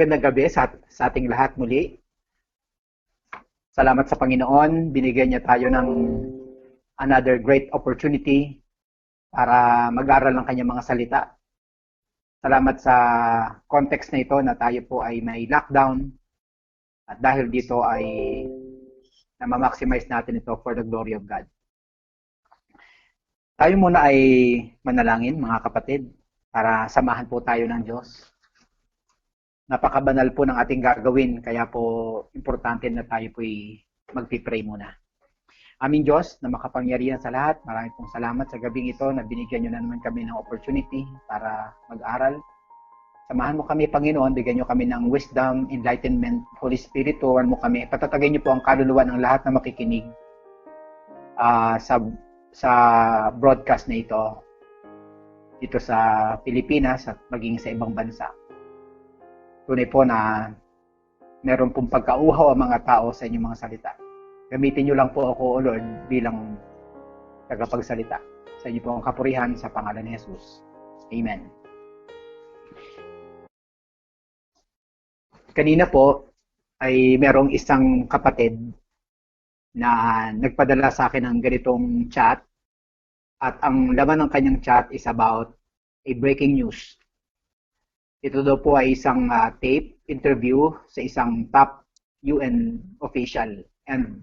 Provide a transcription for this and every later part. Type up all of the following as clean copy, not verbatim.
Magandang gabi sa ating lahat muli. Salamat sa Panginoon, binigyan niya tayo ng another great opportunity para mag-aral ng kanyang mga salita. Salamat sa context na ito na tayo po ay may lockdown at dahil dito ay na-maximize natin ito for the glory of God. Tayo muna ay manalangin mga kapatid para samahan po tayo ng Diyos. Napakabanal po ng ating gagawin, kaya po importante na tayo po'y magpipray muna. Aming Diyos na makapangyarihan sa lahat, maraming pong salamat sa gabing ito na binigyan nyo na naman kami ng opportunity para mag-aral. Samahan mo kami, Panginoon, bigyan nyo kami ng wisdom, enlightenment, Holy Spirit, tuwan mo kami. Patatagay nyo po ang kaluluwa ng lahat na makikinig sa broadcast na ito, dito sa Pilipinas at maging sa ibang bansa. Tunay po na meron pong pagkauhaw ang mga tao sa inyong mga salita. Gamitin nyo lang po ako, O Lord, bilang tagapagsalita. Sa inyo po ang kapurihan sa pangalan ni Jesus. Amen. Kanina po ay merong isang kapatid na nagpadala sa akin ng ganitong chat at ang laman ng kanyang chat is about a breaking news. Ito daw po ay isang tape interview sa isang top UN official, and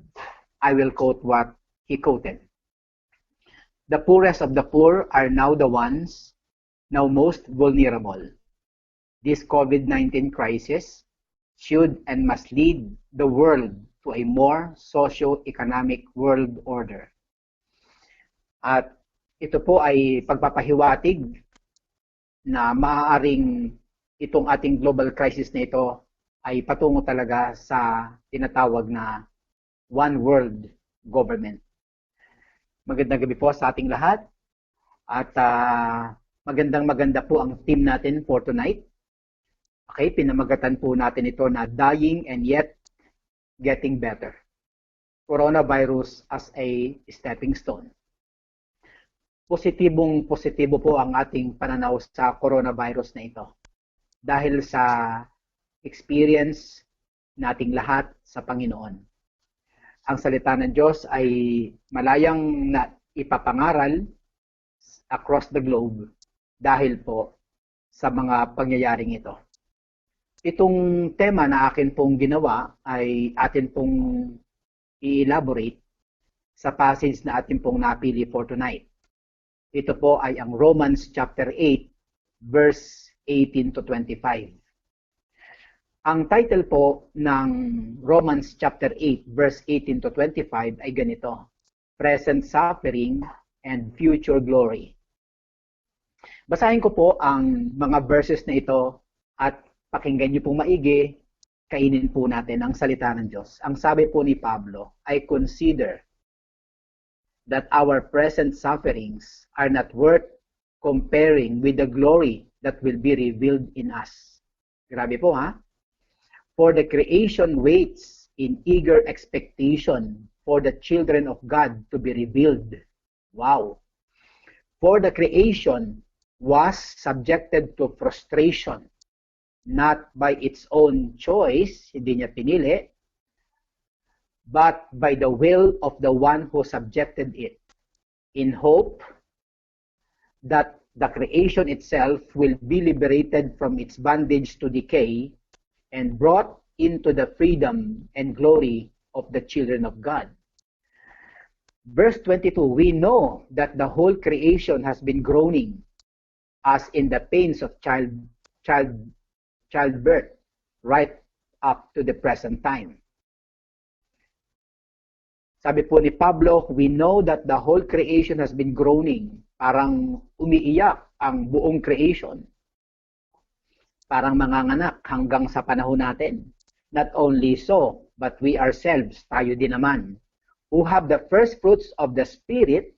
I will quote what he quoted. The poorest of the poor are now the ones now most vulnerable. This COVID-19 crisis should and must lead the world to a more socio-economic world order. At ito po ay pagpapahiwatig na maaaring itong ating global crisis na ito ay patungo talaga sa tinatawag na one world government. Magandang gabi po sa ating lahat at maganda po ang team natin for tonight. Okay, pinamagatan po natin ito na Dying and Yet Getting Better. Coronavirus as a Stepping Stone. Positibo po ang ating pananaw sa coronavirus na ito. Dahil sa experience nating lahat sa Panginoon. Ang salita ng Diyos ay malayang na ipapangaral across the globe dahil po sa mga pangyayaring ito. Itong tema na akin pong ginawa ay atin pong i-elaborate sa passage na atin pong napili for tonight. Ito po ay ang Romans chapter 8 verse 18 to 25. Ang title po ng Romans chapter 8 verse 18 to 25 ay ganito: Present Suffering and Future Glory. Basahin ko po ang mga verses na ito at pakinggan niyo pong maigi, kainin po natin ang salita ng Diyos. Ang sabi po ni Pablo, I consider that our present sufferings are not worth comparing with the glory that will be revealed in us. Grabe po ha? For the creation waits in eager expectation for the children of God to be revealed. Wow! For the creation was subjected to frustration, not by its own choice, hindi niya pinili, but by the will of the one who subjected it, in hope that the creation itself will be liberated from its bondage to decay and brought into the freedom and glory of the children of God. Verse 22, we know that the whole creation has been groaning as in the pains of childbirth right up to the present time. Sabi po ni Pablo, we know that the whole creation has been groaning. Parang umiiyak ang buong creation. Parang manganganak hanggang sa panahon natin. Not only so, but we ourselves, tayo din naman, who have the first fruits of the Spirit,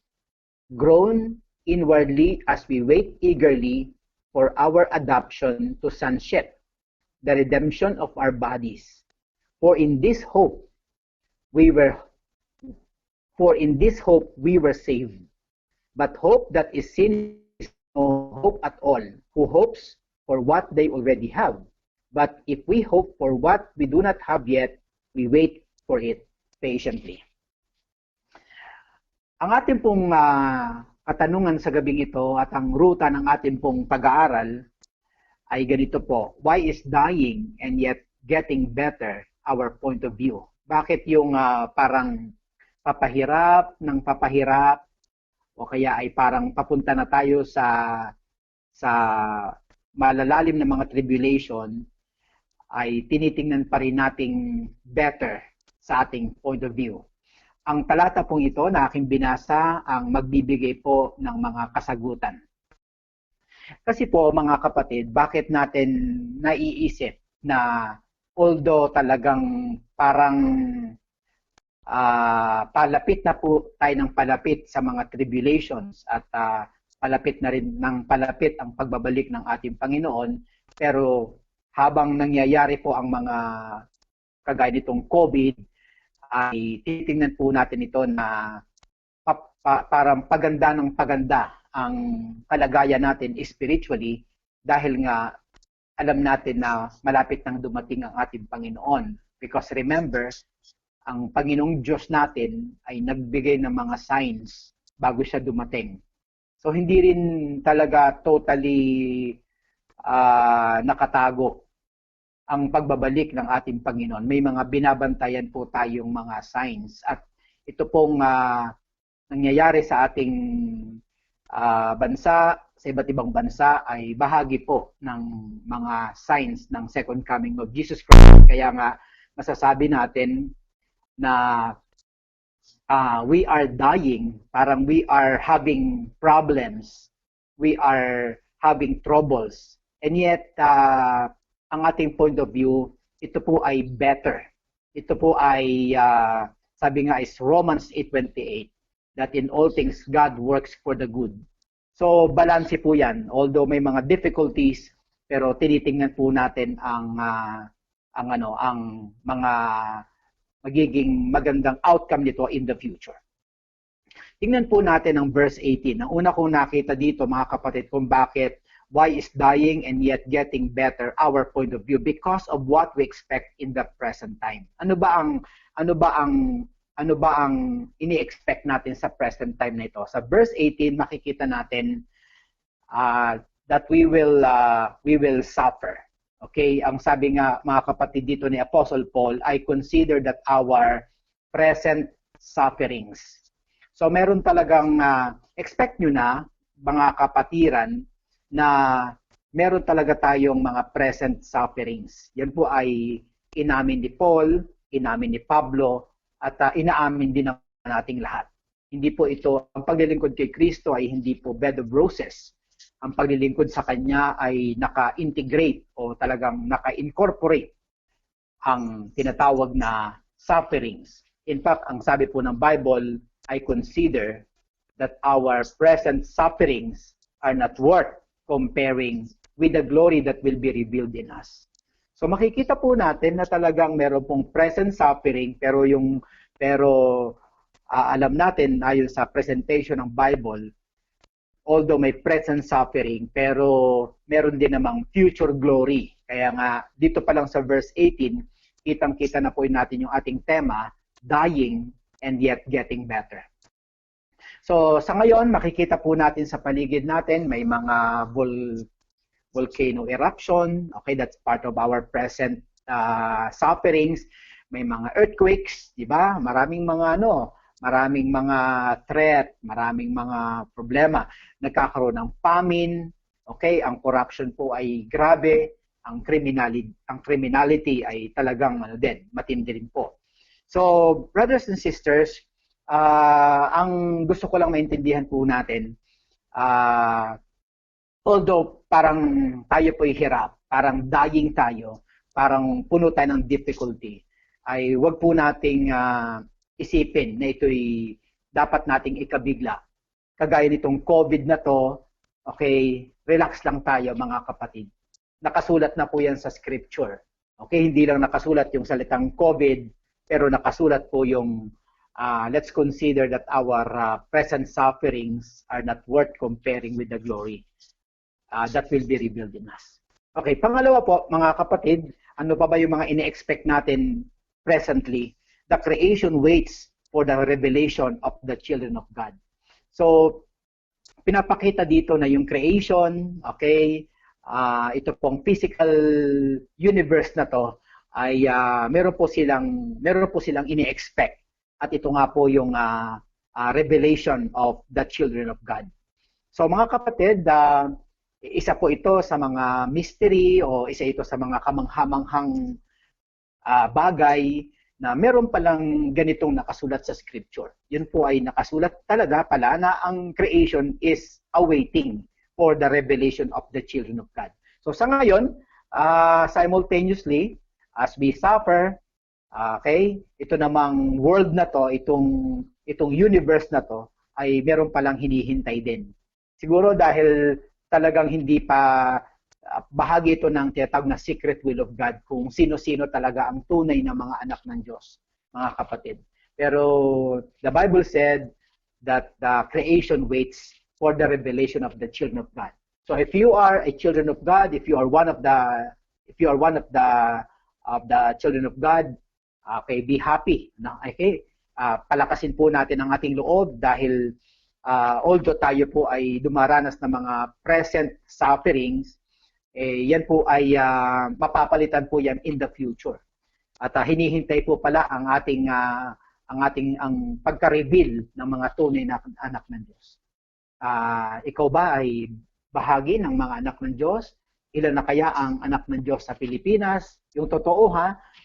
groan inwardly as we wait eagerly for our adoption to sonship, the redemption of our bodies. For in this hope we were saved. But hope that is seen is no hope at all. Who hopes for what they already have? But if we hope for what we do not have yet, we wait for it patiently. Ang ating pong katanungan sa gabing ito at ang ruta ng ating pong pag-aaral ay ganito po. Why is dying and yet getting better our point of view? Bakit yung parang papahirap ng papahirap o kaya ay parang papunta na tayo sa malalalim na mga tribulation ay tinitingnan pa rin nating better sa ating point of view. Ang talata pong ito na aking binasa ang magbibigay po ng mga kasagutan. Kasi po mga kapatid, bakit natin naiisip na although talagang parang palapit na po tayo ng palapit sa mga tribulations at palapit na rin ng palapit ang pagbabalik ng ating Panginoon, pero habang nangyayari po ang mga kagaya nitong COVID, ay titingnan po natin ito na parang paganda ng paganda ang kalagayan natin spiritually dahil nga alam natin na malapit nang dumating ang ating Panginoon. Because remember, ang Panginoong Diyos natin ay nagbigay ng mga signs bago siya dumating. So hindi rin talaga totally nakatago ang pagbabalik ng ating Panginoon. May mga binabantayan po tayong mga signs. At ito pong nangyayari sa ating bansa, sa iba't ibang bansa, ay bahagi po ng mga signs ng second coming of Jesus Christ. Kaya nga, masasabi natin na we are dying, parang we are having problems, we are having troubles. And yet, ang ating point of view, ito po ay better. Ito po ay, sabi nga is Romans 8:28, that in all things God works for the good. So, balanse po yan. Although may mga difficulties, pero tinitingnan po natin ang mga magiging magandang outcome nito in the future. Tingnan po natin ang verse 18. Ang una kong nakita dito, mga kapatid, kung bakit why is dying and yet getting better our point of view because of what we expect in the present time. Ano ba ang ini-expect natin sa present time na ito? Sa verse 18 makikita natin that we will suffer. Okay, ang sabi nga mga kapatid dito ni Apostle Paul, I consider that our present sufferings. So meron talagang expect nyo na mga kapatiran na meron talaga tayong mga present sufferings. Yan po ay inamin ni Paul, inamin ni Pablo, at inaamin din ng nating lahat. Hindi po ito, ang paglilingkod kay Kristo ay hindi po bed of roses. Ang paglilingkod sa Kanya ay naka-integrate o talagang naka-incorporate ang tinatawag na sufferings. In fact, ang sabi po ng Bible, I consider that our present sufferings are not worth comparing with the glory that will be revealed in us. So makikita po natin na talagang meron pong present suffering pero alam natin ayon sa presentation ng Bible, although may present suffering pero meron din namang future glory. Kaya nga dito pa lang sa verse 18, kitang-kita na po natin yung ating tema, dying and yet getting better. So, sa ngayon, makikita po natin sa paligid natin, may mga volcano eruption. Okay, that's part of our present sufferings. May mga earthquakes, di ba? Maraming mga threat, maraming mga problema. Nagkakaroon ng famine. Okay, ang corruption po ay grabe. Ang criminality ay talagang matindi rin po. So, brothers and sisters, ang gusto ko lang maintindihan po natin, although parang tayo po'y hirap, parang dying tayo, parang puno tayo ng difficulty, ay wag po nating isipin na ito'y dapat nating ikabigla. Kagaya nitong COVID na to, okay, relax lang tayo mga kapatid. Nakasulat na po yan sa scripture. Okay, hindi lang nakasulat yung salitang COVID, pero nakasulat po yung let's consider that our present sufferings are not worth comparing with the glory that will be revealed in us. Okay, pangalawa po, mga kapatid, ano pa ba yung mga ine-expect natin presently? The creation waits for the revelation of the children of God. So, pinapakita dito na yung creation, okay, ito pong physical universe na to ay meron po silang ini-expect. At ito nga po yung revelation of the children of God. So mga kapatid, isa po ito sa mga mystery o isa ito sa mga kamanghamanghang bagay na meron palang ganitong nakasulat sa scripture. Yun po ay nakasulat talaga pala na ang creation is awaiting for the revelation of the children of God. So sa ngayon, simultaneously, as we suffer, okay, ito namang world na to, itong universe na to, ay meron palang hinihintay din. Siguro dahil talagang hindi pa bahagi ito ng tinatawag na secret will of God kung sino-sino talaga ang tunay na mga anak ng Diyos, mga kapatid. Pero the Bible said that the creation waits for the revelation of the children of God. So if you are a children of God, if you are one of the children of God, okay, be happy. Okay? Palakasin po natin ang ating loob dahil although tayo po ay dumaranas ng mga present sufferings, yan po ay mapapalitan po yan in the future. At hinihintay po pala ang pagka-reveal ng mga tunay na anak ng Diyos. Ikaw ba ay bahagi ng mga anak ng Diyos? Ilan na kaya ang anak ng Diyos sa Pilipinas? Yung totoo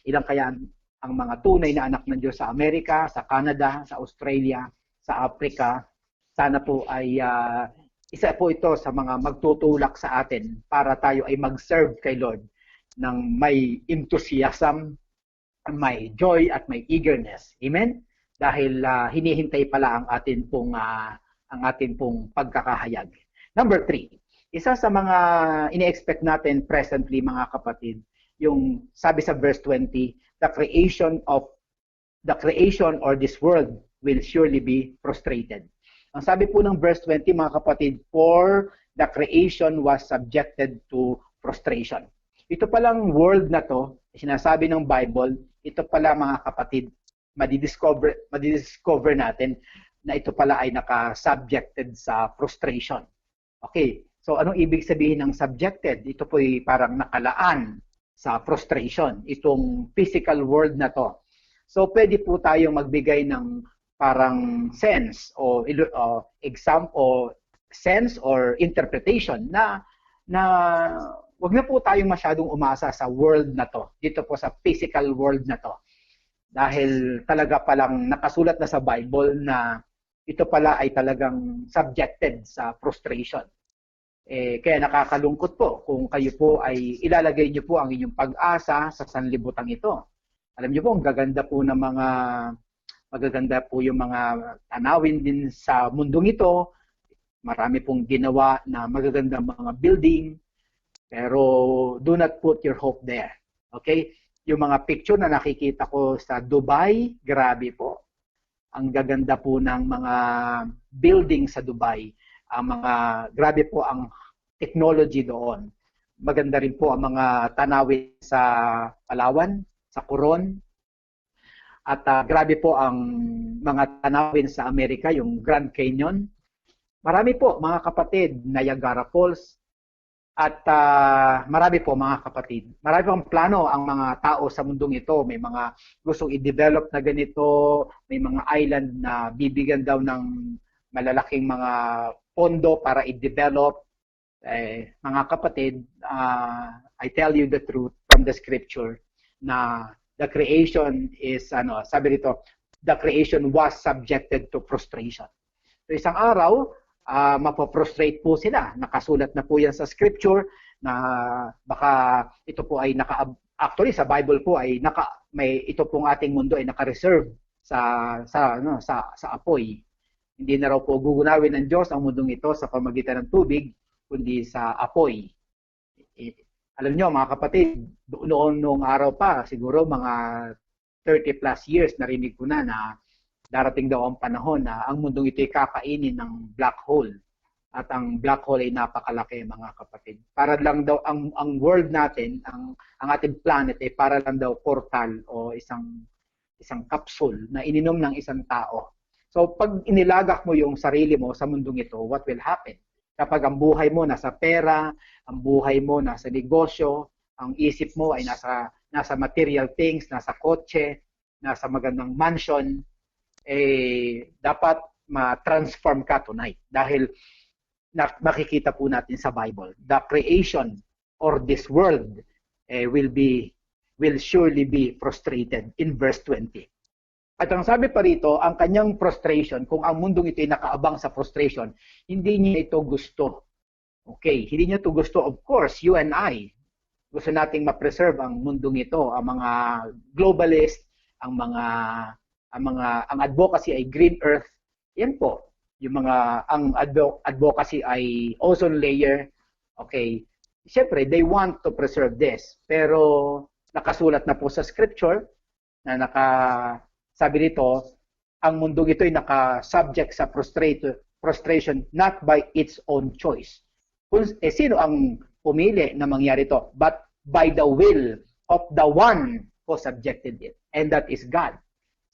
ilan kaya ang mga tunay na anak ng Diyos sa Amerika, sa Canada, sa Australia, sa Africa? Sana po ay isa po ito sa mga magtutulak sa atin para tayo ay mag-serve kay Lord ng may enthusiasm, may joy at may eagerness. Amen? Dahil hinihintay pala ang atin pong pagkakahayag. Number 3, isa sa mga ine-expect natin presently, mga kapatid, yung sabi sa verse 20, the creation or this world will surely be prostrated. Ang sabi po ng verse 20, mga kapatid, for the creation was subjected to prostration. Ito palang world na to, sinasabi ng Bible, ito pala, mga kapatid, madidiscover natin na ito pala ay naka-subjected sa prostration. Okay, so anong ibig sabihin ng subjected? Ito po ay parang nakalaan sa prostration, itong physical world na to. So pwede po tayong magbigay ng parang sense o sense or interpretation na wag na po tayong masyadong umasa sa world na to, dito po sa physical world na to. Dahil talaga palang nakasulat na sa Bible na ito pala ay talagang subjected sa frustration. Kaya nakakalungkot po kung kayo po ay ilalagay niyo po ang inyong pag-asa sa sanlibutan ito. Alam niyo po, magaganda po yung mga tanawin din sa mundong ito. Marami pong ginawa na magagandang mga building. Pero do not put your hope there. Okay? Yung mga picture na nakikita ko sa Dubai, grabe po. Ang gaganda po ng mga building sa Dubai. Grabe po ang technology doon. Maganda rin po ang mga tanawin sa Palawan, sa Coron. At grabe po ang mga tanawin sa Amerika, yung Grand Canyon. Marami po, mga kapatid, Niagara Falls. At marami po, mga kapatid. Marami pong plano ang mga tao sa mundong ito. May mga gustong i-develop na ganito. May mga island na bibigyan daw ng malalaking mga pondo para i-develop. Mga kapatid, I tell you the truth from the scripture na the creation is, sabi dito, the creation was subjected to frustration. So isang araw, mapoprostrate po sila. Nakasulat na po yan sa scripture na baka ito po ay actually sa Bible po ay ito pong ating mundo ay naka-reserve sa apoy. Hindi na raw po gugunawin ng Diyos ang mundong ito sa pamagitan ng tubig, kundi sa apoy. Alam nyo, mga kapatid, noong araw pa, siguro mga 30 plus years, narinig ko na darating daw ang panahon na ang mundong ito ay kakainin ng black hole. At ang black hole ay napakalaki, mga kapatid. Para lang daw ang world natin, ang ating planet ay para lang daw portal o isang capsule na ininom ng isang tao. So pag inilagak mo yung sarili mo sa mundong ito, what will happen? Kapag ang buhay mo nasa pera, ang buhay mo nasa negosyo, ang isip mo ay nasa material things, nasa kotse, nasa magandang mansion, dapat ma-transform ka tonight. Dahil makikita po natin sa Bible, the creation or this world will surely be frustrated in verse 20. At ang sabi pa rito, ang kanyang frustration, kung ang mundong ito ay nakaabang sa frustration, hindi niya ito gusto. Okay, hindi niya ito gusto. Of course, you and I, gusto nating ma-preserve ang mundong ito. Ang mga globalist, ang advocacy ay green earth. Yan po. Ang advocacy ay ozone layer. Okay. Siyempre, they want to preserve this. Pero nakasulat na po sa scripture na sabi dito, ang mundong ito ay naka-subject sa frustration not by its own choice. Sino ang pumili na mangyari ito? But by the will of the one who subjected it. And that is God.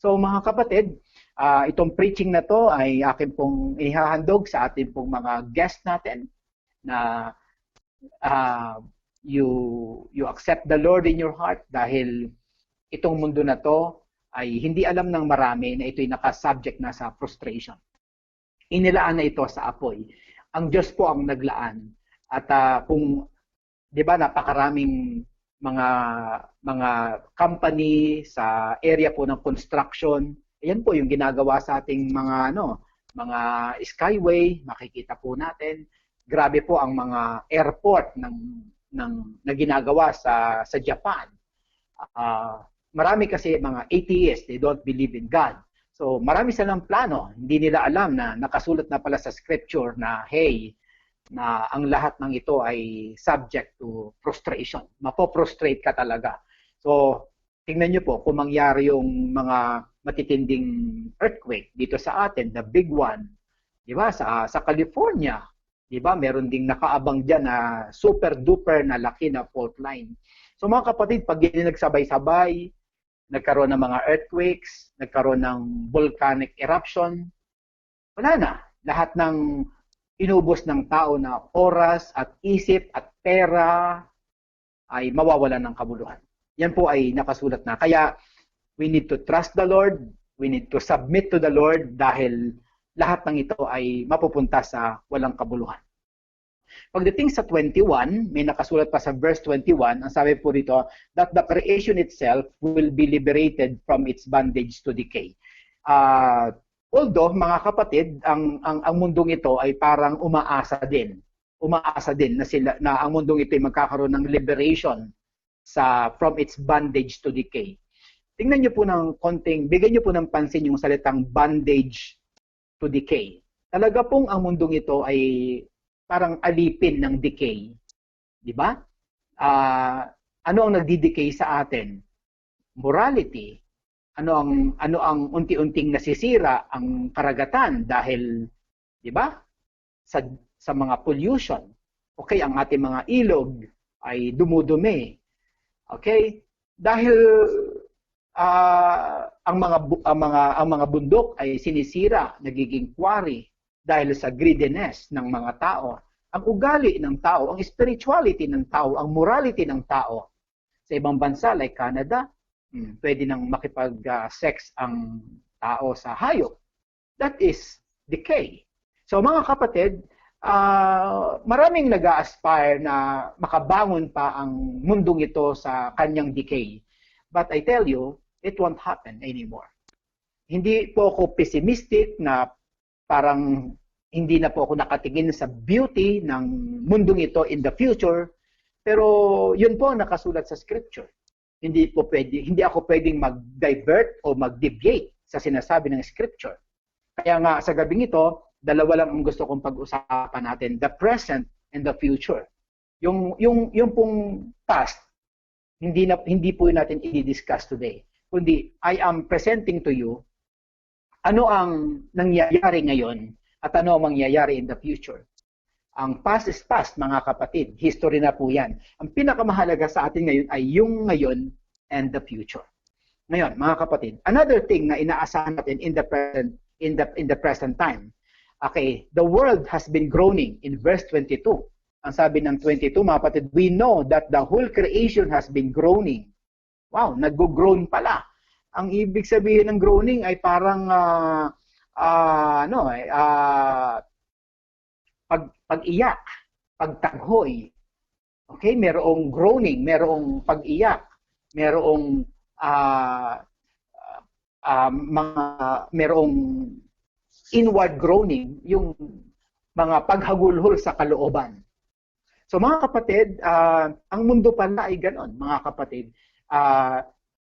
So mga kapatid, itong preaching na to ay akin pong inihahandog sa ating pong mga guest natin na you accept the Lord in your heart dahil itong mundo na to ay hindi alam ng marami na ito'y nakasubject na sa frustration. Inilaan na ito sa apoy. Ang Diyos po ang naglaan. At kung, di ba, napakaraming mga company sa area po ng construction, ayan po yung ginagawa sa ating mga skyway, makikita po natin. Grabe po ang mga airport na ginagawa sa Japan. Marami kasi mga atheists, they don't believe in God. So marami silang plano, hindi nila alam na nakasulat na pala sa scripture na hey, na ang lahat ng ito ay subject to frustration. Mapoprostrate ka talaga. So tingnan nyo po kung mangyari yung mga matitinding earthquake dito sa atin, the big one, di ba, sa California, di ba, meron ding nakaabang dyan na super duper na laki na fault line. So mga kapatid, pag yun nagsabay-sabay, nagkaroon ng mga earthquakes, nagkaroon ng volcanic eruption, wala na. Lahat ng inubos ng tao na oras at isip at pera ay mawawalan ng kabuluhan. Yan po ay nakasulat na. Kaya we need to trust the Lord, we need to submit to the Lord dahil lahat ng ito ay mapupunta sa walang kabuluhan. Pagdating sa 21, may nakasulat pa sa verse 21, ang sabi po dito, that the creation itself will be liberated from its bondage to decay. Although, mga kapatid, ang mundong ito ay parang umaasa din na ang mundong ito ay magkakaroon ng liberation from its bondage to decay. Tingnan niyo po ng bigyan niyo po ng pansin yung salitang bondage to decay. Talaga pong ang mundong ito ay parang alipin ng decay. Di ba? Ano ang nagdi-decay sa atin? Morality. Ano ang unti-unting nasisira ang karagatan dahil, di ba? Sa mga pollution. Okay, ang ating mga ilog ay dumudumi. Okay? Dahil ang mga bundok ay sinisira, nagiging quarry dahil sa greediness ng mga tao. Ang ugali ng tao, ang spirituality ng tao, ang morality ng tao. Sa ibang bansa like Canada, pwede nang makipag-sex ang tao sa hayop. That is decay. So mga kapatid, maraming nag-a-aspire na makabangon pa ang mundong ito sa kanyang decay. But I tell you, it won't happen anymore. Hindi po ako pessimistic na parang hindi na po ako nakatingin sa beauty ng mundong ito in the future, pero yun po ang nakasulat sa scripture. Hindi ako pwedeng mag-divert o mag-deviate sa sinasabi ng scripture. Kaya nga sa gabing ito, dalawa lang ang gusto kong pag-usapan natin, the present and the future. Yung pong past, hindi po natin i-discuss today. Kundi I am presenting to you ano ang nangyayari ngayon at ano ang mangyayari in the future. Ang past is past, mga kapatid. History na po yan. Ang pinakamahalaga sa atin ngayon ay yung ngayon and the future. Ngayon, mga kapatid, another thing na inaasahan natin in the present time. Okay, the world has been groaning in verse 22. Ang sabi ng 22, mga kapatid, we know that the whole creation has been groaning. Wow, nag-groan pala. Ang ibig sabihin ng groaning ay parang pag-iyak, pagtaghoy. Okay, merong groaning, merong pag-iyak, merong merong inward groaning, yung mga paghagulhol sa kalooban. So mga kapatid, ang mundo pala ay ganon, mga kapatid.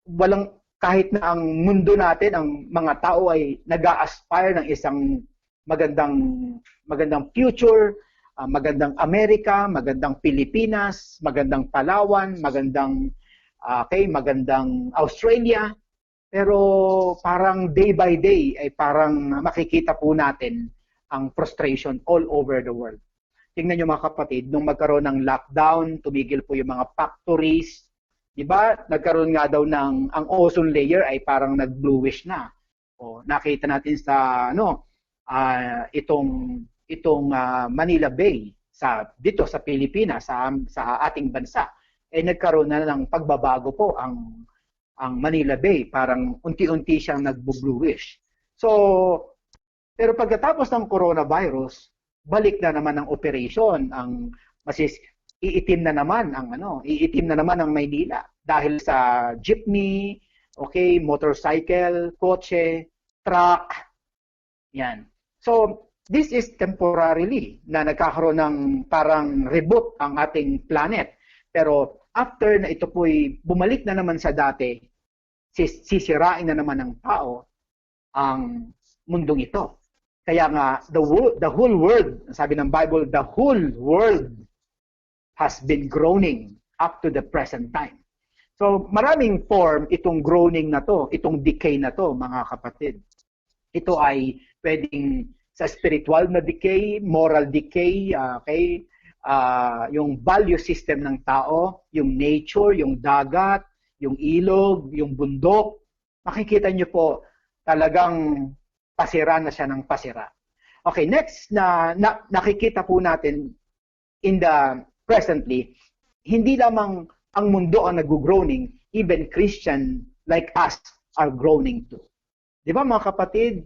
Walang, kahit na ang mundo natin, ang mga tao ay nag-a-aspire ng isang magandang future, magandang Amerika, magandang Pilipinas, magandang Palawan, magandang Australia. Pero parang day by day ay parang makikita po natin ang frustration all over the world. Tingnan nyo mga kapatid, nung magkaroon ng lockdown, tumigil po yung mga factories. Diba? Nagkaroon nga daw ng, ang ozone layer ay parang nag-bluish na. O, nakita natin sa itong Manila Bay dito sa Pilipinas, sa ating bansa, nagkaroon na ng pagbabago po ang Manila Bay, parang unti-unti siyang nagbo-bluish. So, pero pagkatapos ng coronavirus, balik na naman ang operation, iitim na naman ang Maynila dahil sa jeepney, okay, motorcycle, kotse, truck. Yan. So, this is temporarily na nagkakaroon ng parang reboot ang ating planet. Pero after na ito po'y bumalik na naman sa dati, sisirain na naman ng tao ang mundong ito. Kaya nga, the whole world, sabi ng Bible, the whole world has been groaning up to the present time. So, maraming form itong groaning na to, itong decay na to, mga kapatid. Ito ay pwedeng sa spiritual na decay, moral decay, okay? Yung value system ng tao, yung nature, yung dagat, yung ilog, yung bundok. Makikita nyo po, talagang pasira na siya ng pasira. Okay, next na nakikita po natin presently, hindi lamang ang mundo ang nag-groaning, even Christian like us are groaning too. Di ba mga kapatid,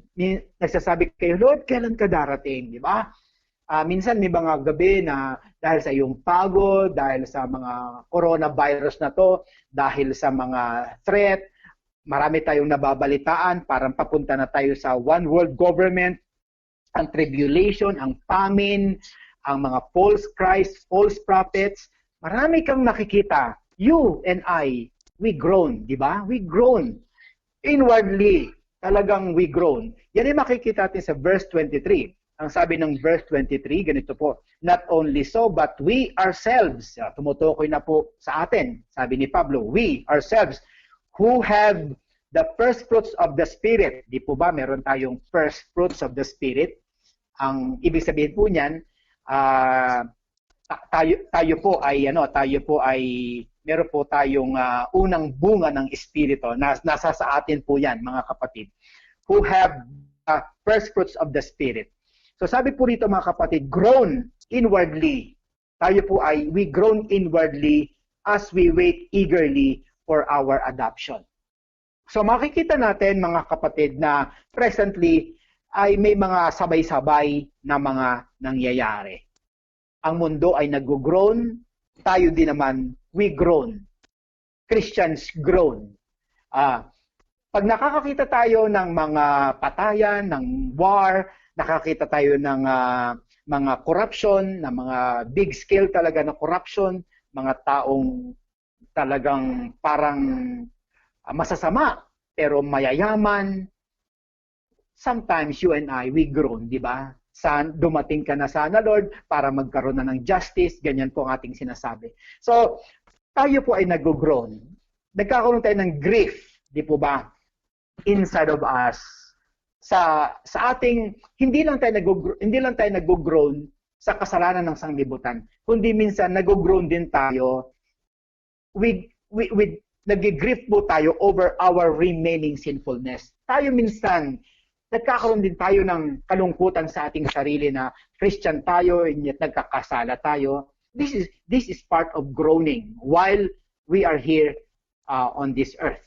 nagsasabi kayo, Lord, kailan ka darating? Di ba? Minsan may mga gabi na dahil sa iyong pagod, dahil sa mga coronavirus na to, dahil sa mga threat, marami tayong nababalitaan, parang papunta na tayo sa one world government, ang tribulation, ang famine, ang mga false Christ, false prophets. Marami kang nakikita. You and I, we groan, di ba? We groan. Inwardly, talagang we groan. Yan ay makikita natin sa verse 23. Ang sabi ng verse 23, ganito po, not only so, but we ourselves, tumutukoy na po sa atin, sabi ni Pablo, we ourselves, who have the first fruits of the Spirit. Di po ba meron tayong first fruits of the Spirit? Ang ibig sabihin po niyan, tayo po ay meron po tayong unang bunga ng Espiritu. Nasa sa atin po yan, mga kapatid. Who have the first fruits of the Spirit. So sabi po rito mga kapatid, groan inwardly. Tayo po we groan inwardly as we wait eagerly for our adoption. So makikita natin mga kapatid na presently ay may mga sabay-sabay na mga nangyayari. Ang mundo ay nag-groan, tayo din naman, we groan. Christians groan. Pag nakakakita tayo ng mga patayan, ng war, nakakita tayo ng mga corruption, ng mga big scale talaga na corruption, mga taong talagang parang masasama, pero mayayaman. Sometimes you and I, we groan, di ba? Dumating ka na sana, Lord, para magkaroon na ng justice. Ganyan po ang ating sinasabi. So, tayo po ay nag-groan. Nagkakaroon tayo ng grief, di po ba? Inside of us. Sa ating, hindi lang tayo nag-groan sa kasalanan ng sanglibutan, kundi minsan nag-groan din tayo, nag-grief po tayo over our remaining sinfulness. Tayo minsan, nagkakaroon din tayo ng kalungkutan sa ating sarili na Christian tayo, yet nagkakasala tayo. This is part of groaning while we are here on this earth.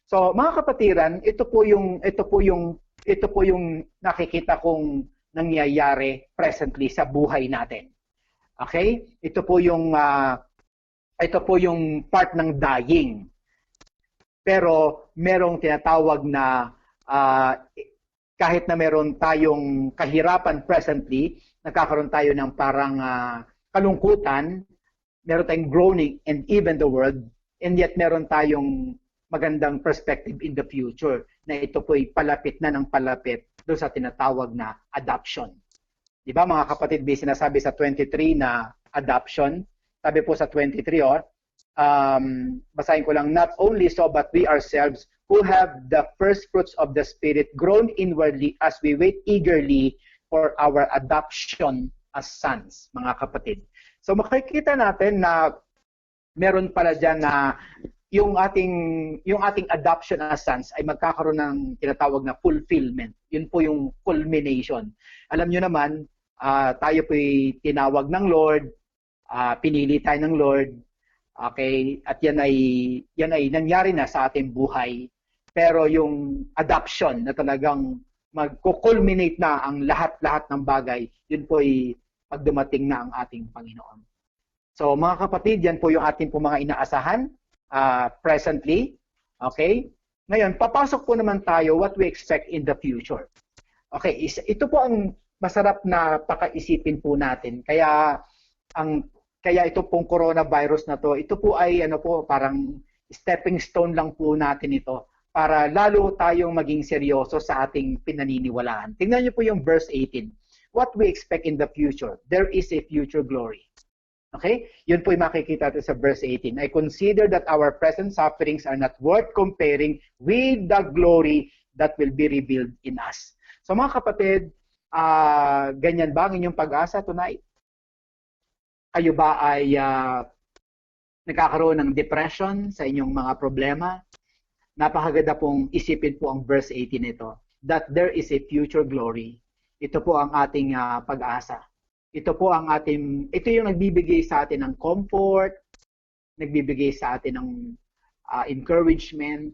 So mga kapatiran, ito po yung nakikita kong nangyayari presently sa buhay natin. Okay? Ito po yung part ng dying. Pero merong tinatawag na kahit na meron tayong kahirapan presently, nagkakaroon tayo ng parang kalungkutan, meron tayong groaning and even the world, and yet meron tayong magandang perspective in the future na ito po'y palapit na ng palapit doon sa tinatawag na adoption. Di ba mga kapatid, may sinasabi sa 23 na adoption. Sabi po sa 23, basahin ko lang, not only so but we ourselves who have the first fruits of the Spirit groan inwardly as we wait eagerly for our adoption as sons, mga kapatid. So makikita natin na meron pala dyan na yung ating adoption as sons ay magkakaroon ng tinatawag na fulfillment. Yun po yung culmination. Alam nyo naman, tayo po'y tinawag ng Lord, pinili tayo ng Lord, okay, at yan ay nangyari na sa ating buhay. Pero yung adoption na talagang magko-culminate na ang lahat-lahat ng bagay, yun po ay pag dumating na ang ating Panginoon. So mga kapatid, yan po yung ating po mga inaasahan presently. Okay? Ngayon, papasok po naman tayo what we expect in the future. Okay, ito po ang masarap na pakaisipin po natin. Kaya ito pong coronavirus na to, ito po ay parang stepping stone lang po natin ito para lalo tayong maging seryoso sa ating pinaniniwalaan. Tingnan niyo po yung verse 18. What we expect in the future. There is a future glory. Okay? Yun po yung makikita sa verse 18. I consider that our present sufferings are not worth comparing with the glory that will be revealed in us. So mga kapatid, ganyan ba ang inyong pag-asa tonight? Kayo ba ay nagkakaroon ng depression sa inyong mga problema? Napakaganda pong isipin po ang verse 18 nito, that there is a future glory. Ito po ang ating pag-asa. Ito yung nagbibigay sa atin ng comfort, nagbibigay sa atin ng encouragement.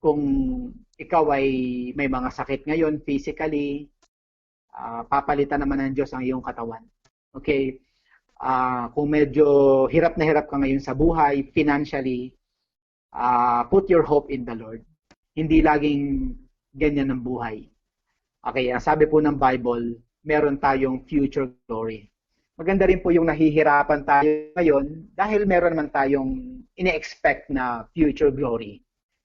Kung ikaw ay may mga sakit ngayon physically, papalitan naman ng Diyos ang iyong katawan. Okay? Kung medyo hirap na hirap ka ngayon sa buhay, financially, put your hope in the Lord. Hindi laging ganyan ang buhay. Okay, sabi po ng Bible, meron tayong future glory. Maganda rin po yung nahihirapan tayo ngayon dahil meron naman tayong ine-expect na future glory.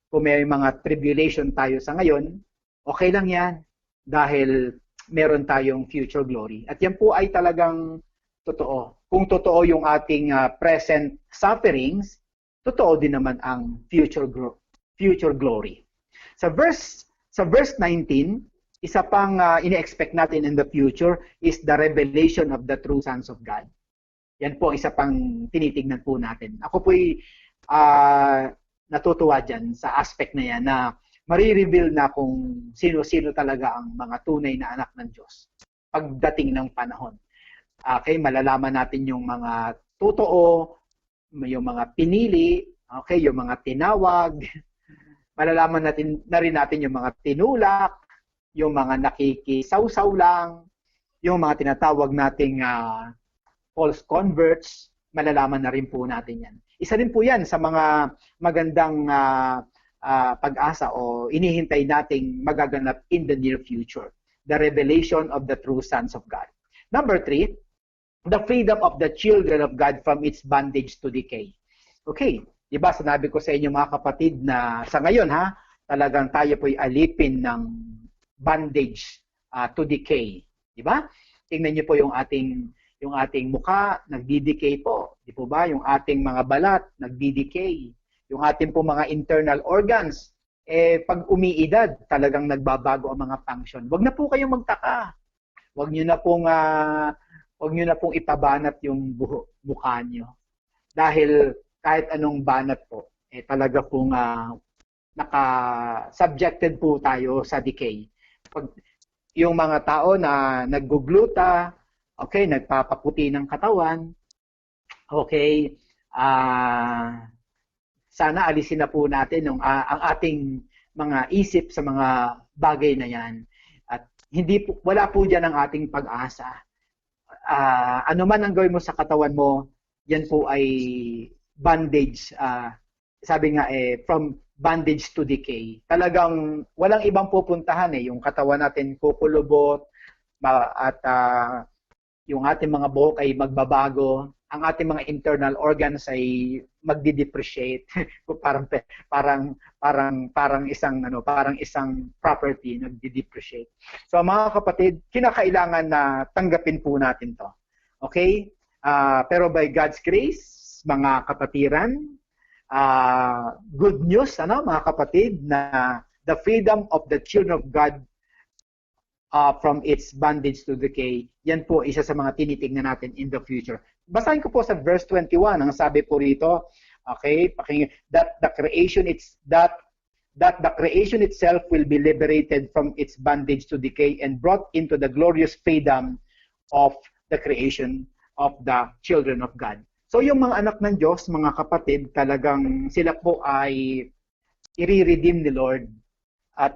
Kung may mga tribulation tayo sa ngayon, okay lang yan dahil meron tayong future glory. At yan po ay talagang totoo. Kung totoo yung ating present sufferings, totoo din naman ang future glory. Sa verse 19, isa pang ine-expect natin in the future is the revelation of the true sons of God. Yan po isa pang tinitignan po natin. Ako po'y natutuwa dyan sa aspect na yan na marireveal na kung sino-sino talaga ang mga tunay na anak ng Diyos pagdating ng panahon. Okay, malalaman natin yung mga totoo, yung mga pinili, okay, yung mga tinawag, malalaman na rin natin yung mga tinulak, yung mga nakikisaw-saw lang, yung mga tinatawag nating false converts, malalaman na rin po natin yan. Isa rin po yan sa mga magandang pag-asa o inihintay nating magaganap in the near future. The revelation of the true sons of God. Number 3, the freedom of the children of God from its bondage to decay. Okay, diba sinabi ko sa inyo mga kapatid na sa ngayon talagang tayo po'y alipin ng bondage to decay. Diba? Tingnan niyo po yung ating mukha, nagdi-decay po. Di po ba? Yung ating mga balat, nagdi-decay. Yung ating po mga internal organs, pag umiidad, talagang nagbabago ang mga function. Huwag na po kayong magtaka. Huwag niyo na pong huwag nyo na pong ipabanat yung mukha nyo. Dahil kahit anong banat po, talaga pong naka-subjected po tayo sa decay. Pag yung mga tao na naggugluta, okay, nagpapaputi ng katawan, okay, sana alisin na po natin ang ating mga isip sa mga bagay na yan. At wala po dyan ang ating pag-asa. Ano man ang gawin mo sa katawan mo, yan po ay bandage. Sabi nga from bandage to decay. Talagang walang ibang pupuntahan yung katawan natin kukulubot at yung ating mga buhok ay magbabago, ang ating mga internal organs ay magdi-depreciate. parang isang property nagdi-depreciate. So mga kapatid, kinakailangan na tanggapin po natin 'to. Okay? Pero by God's grace, mga kapatiran, good news, mga kapatid, na the freedom of the children of God from its bondage to decay, yan po isa sa mga tinitingnan natin in the future. Basahin ko po sa verse 21, ang sabi po rito, okay, that the creation itself will be liberated from its bondage to decay and brought into the glorious freedom of the creation of the children of God. So yung mga anak ng Diyos, mga kapatid, talagang sila po ay i-redeem ni Lord. At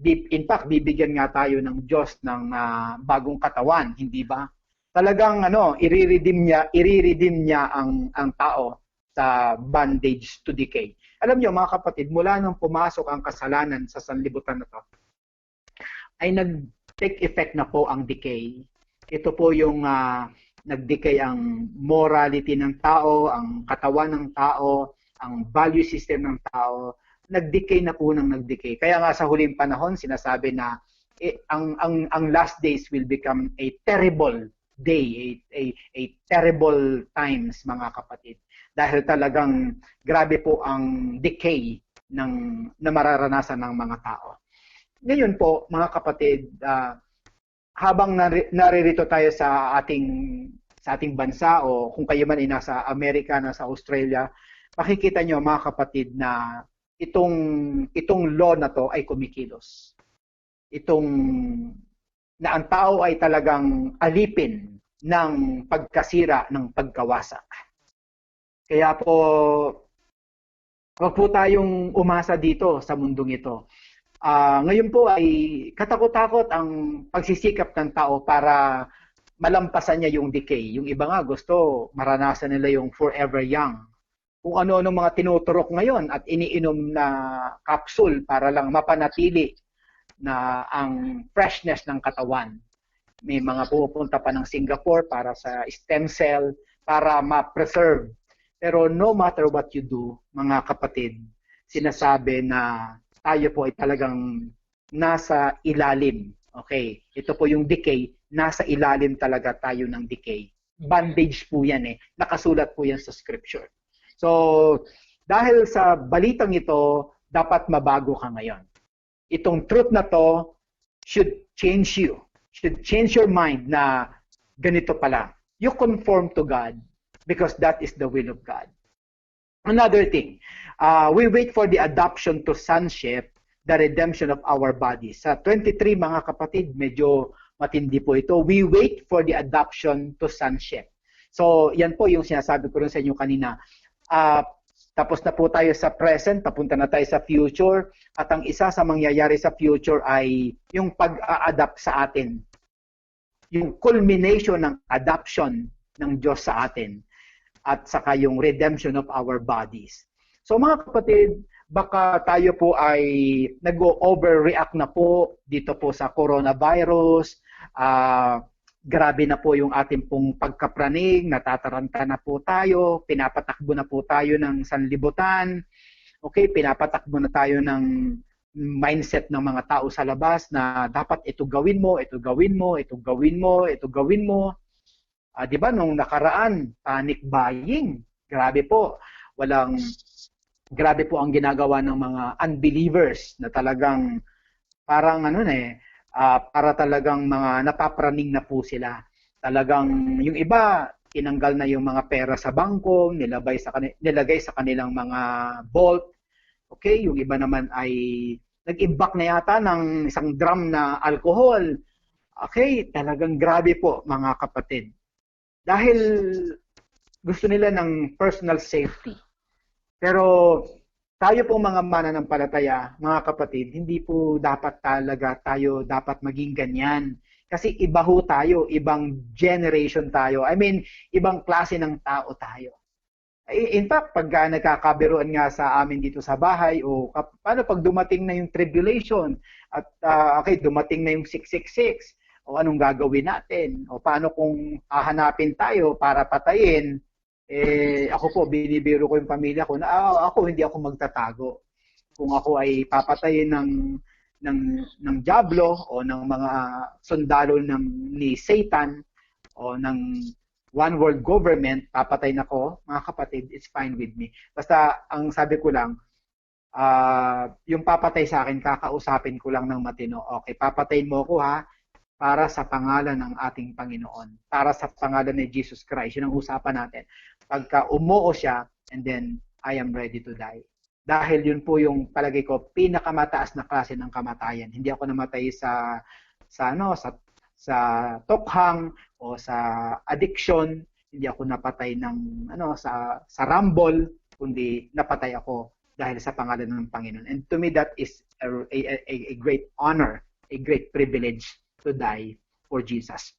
in fact, bibigyan nga tayo ng Diyos ng bagong katawan, hindi ba? Talagang i-redeem niya ang tao sa bondage to decay. Alam niyo mga kapatid, mula nung pumasok ang kasalanan sa sanlibutan na to, ay nag-take effect na po ang decay. Ito po yung nag-decay ang morality ng tao, ang katawan ng tao, ang value system ng tao, nag-decay na po ng nag-decay. Kaya nga sa huling panahon, sinasabi na ang last days will become a terrible day, a terrible times, mga kapatid. Dahil talagang grabe po ang decay na mararanasan ng mga tao. Ngayon po, mga kapatid, habang naririto tayo sa ating bansa, o kung kayo man ay nasa Amerika, nasa Australia, makikita nyo mga kapatid na itong law na to ay kumikilos. Na ang tao ay talagang alipin ng pagkasira, ng pagkawasak. Kaya po, wag po tayong umasa dito sa mundong ito. Ngayon po ay katakot-takot ang pagsisikap ng tao para malampasan niya yung decay. Yung iba nga gusto maranasan nila yung forever young. Kung ano-ano mga tinuturok ngayon at iniinom na capsule para lang mapanatili na ang freshness ng katawan. May mga pupunta pa ng Singapore para sa stem cell, para ma-preserve. Pero no matter what you do, mga kapatid, sinasabi na tayo po ay talagang nasa ilalim. Okay, ito po yung decay, nasa ilalim talaga tayo ng decay. Bandage po yan nakasulat po yan sa scripture. So, dahil sa balitang ito, dapat mabago ka ngayon. Itong truth na to should change you. Should change your mind na ganito pala. You conform to God because that is the will of God. Another thing, we wait for the adoption to sonship, the redemption of our bodies. Sa 23, mga kapatid, medyo matindi po ito. We wait for the adoption to sonship. So, yan po yung sinasabi ko rin sa inyo kanina. Tapos na po tayo sa present, papunta na tayo sa future, at ang isa sa mangyayari sa future ay yung pag-a-adapt sa atin. Yung culmination ng adoption ng Diyos sa atin, at saka yung redemption of our bodies. So mga kapatid, baka tayo po ay nag-overreact na po dito po sa coronavirus. Grabe na po yung ating pong pagkapraning, natataranta na po tayo, pinapatakbo na po tayo ng sanlibutan, okay, pinapatakbo na tayo ng mindset ng mga tao sa labas na dapat ito gawin mo, ito gawin mo, ito gawin mo, ito gawin mo. Di ba, nung nakaraan, panic buying, grabe po, grabe po ang ginagawa ng mga unbelievers na talagang parang para talagang mga napapraning na po sila. Talagang yung iba, tinanggal na yung mga pera sa bangko, nilagay sa kanilang mga vault. Okay, yung iba naman ay nag-imbak na yata ng isang drum na alcohol. Okay, talagang grabe po mga kapatid. Dahil gusto nila ng personal safety. Pero tayo pong mga mananampalataya, mga kapatid, hindi po dapat talaga tayo dapat maging ganyan. Kasi iba ho tayo, ibang generation tayo. I mean, ibang klase ng tao tayo. In fact, pag nagkakabiruan nga sa amin dito sa bahay, o paano pag dumating na yung tribulation, at okay, dumating na yung 666, o anong gagawin natin? O paano kung hahanapin tayo para patayin? Ako po, binibiro ko yung pamilya ko na ako hindi ako magtatago. Kung ako ay papatayin ng ng diablo o ng mga sundalo ni Satan o ng one world government, papatay na ko, mga kapatid, it's fine with me. Basta ang sabi ko lang, yung papatay sa akin, kakausapin ko lang ng matino. Okay, papatayin mo ko ha, para sa pangalan ng ating Panginoon. Para sa pangalan ni Jesus Christ. Yun ang usapan natin. Pagka umuo siya, and then I am ready to die. Dahil yun po yung palagay ko, pinakamataas na klase ng kamatayan. Hindi ako namatay sa tokhang o sa addiction. Hindi ako napatay ng sa rumble, kundi napatay ako dahil sa pangalan ng Panginoon. And to me, that is a great honor, a great privilege to die for Jesus.